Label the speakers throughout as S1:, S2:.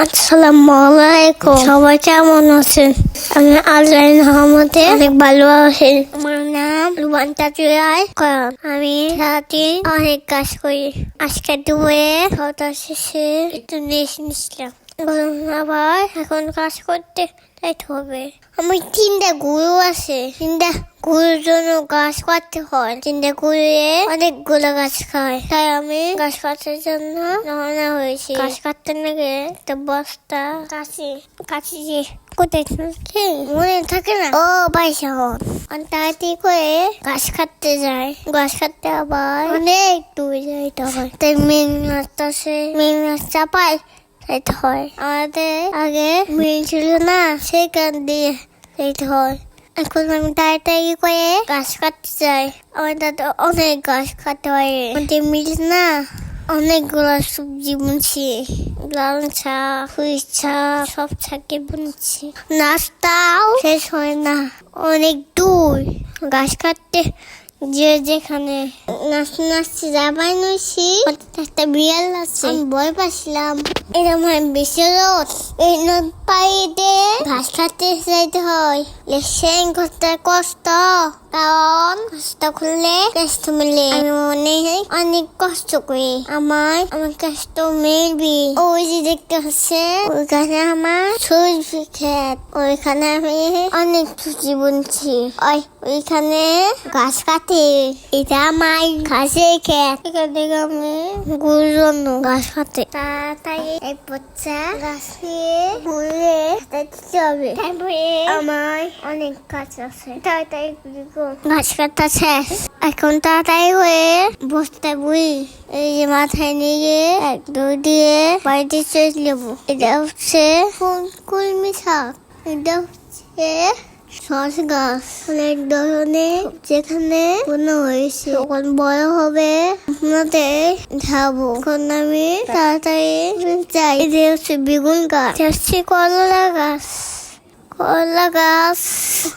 S1: আসসালামু আলাইকুম। সবাই কেমন আছেন? আমি আল্লাহর রহমতে অনেক ভালো আছি। আমার নাম রুবান তাজুয়াই করান। আমি সারাদিন অনেক কাজ করি। আজকে দুপুরে খাওয়া শেষে একটু রেস্ট নিচ্ছিলাম। আবার এখন কাজ করতে যাইতে হবে। আমার 3টা গরু আছে। 3টা গরুর জন্য গাছ কাটতে হয়। 3টা গরুয়ে অনেকগুলো গাছ খায়, তাই আমি গাছ কাটার জন্য রওনা হয়েছি। গাছ কাটতে নাকি একটা বস্তা কাছি যে কোথায় থাকে মনে থাকে না। ও ভাই সাহন তাড়াতাড়ি করে গাছ কাটতে যায়। গাছ কাটতে আবার অনেক দূরে যাইতে হয়, তাই মেন রাস্তা পায় যাইতে হয়। আমাদের আগে মিল ছিল না, সেখান দিয়ে যাইতে হয়। এখন আমি তাড়াতাড়ি করে গাছ কাটতে যাই। আমাদের তো অনেক গাছ কাটতে হয়। আমাদের মিল না, অনেকগুলো সবজি বুনছি, লাল শাক, পুঁই শাক, সব শাকে বুনছি। নাস্তাও শেষ হয় না, অনেক দূর গাছ কাটতে যেখানে নাচতে যাবাই নইছি একটা বিড়াল আছে। আমি ভয় পাচ্ছিলাম, এরকম বেশি রোদ, এই রোদ পাইতে ঘাস কাটতে যাইতে হয়। লেসেন করতে কষ্ট, কারণ কষ্ট করলে কষ্ট মিলে। আমি মনে হয় অনেক কষ্ট করি, আমার কষ্ট মিলবি। ওই যে দেখতে হচ্ছে ওইখানে আমার সবজি ক্ষেত, ওইখানে আমি অনেক সবজি বুনছি। ওইখানে গাছ কাটে, এটা আমার ঘাসের ক্ষেত। এখান থেকে আমি গরুর জন্য গাছ কাটে। তাড়াতাড়ি এক বাচ্চা গাছ নিয়ে ঘুরে দিতে হবে, তারপরে আমার অনেক কাজ আছে। তাড়াতাড়ি গাছ কাটা শেষ। এখন তাড়াতাড়ি হয়ে বসতে বই এই যে মাথায় নিয়ে এক দৌড় দিয়ে বাড়িতে চলে যাবো। এটা হচ্ছে কলমি শাক, এটা হচ্ছে সস গাছ। অনেক ধরনের যেখানে মনে হয়েছে যখন বড় হবে আপনাদের খাবো। এখন আমি তাড়াতাড়ি যাই। এটা হচ্ছে বেগুন গাছ, হচ্ছে করলা গাছ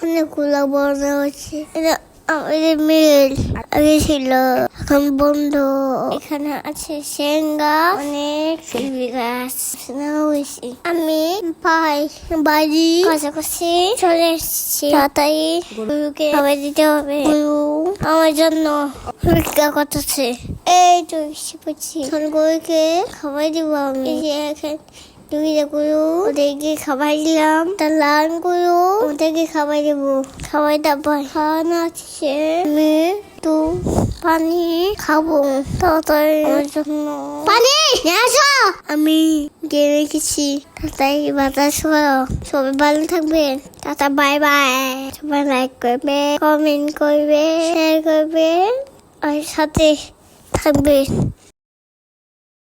S1: অনেকগুলো বড় হচ্ছে। এটা আমাদের মিল আগে ছিল, এখন বন্ধ। এখানে আছে সেঙ্গা, অনেক ফুলবি গাছ হয়েছে। আমি বাড়ি কাছাকাছি চলে এসেছি। তাড়াতাড়ি গরুকে খাবার দিতে হবে। গরু আমার জন্য অপেক্ষা করতেছে। এই তো এসে পড়ছি, গরুকে খাবার দিব আমি। এই যে এখানে 2টা গরু, ওদেরকে খাবার দিলাম। তার লাল গরু, ওদেরকে খাবার দেবো। খাবার দাবার খাওয়ানো আছে, আমি তো পানি খাবো। তাড়াতাড়ি আমার জন্য পানি নিয়ে আসো। আমি দিয়ে রেখেছি, তাড়াতাড়ি বাতাস করো। সবাই ভালো থাকবেন, টাটা, বাই বাই। সবাই লাইক করবে, কমেন্ট করবে, শেয়ার করবে আর সাথে থাকবে।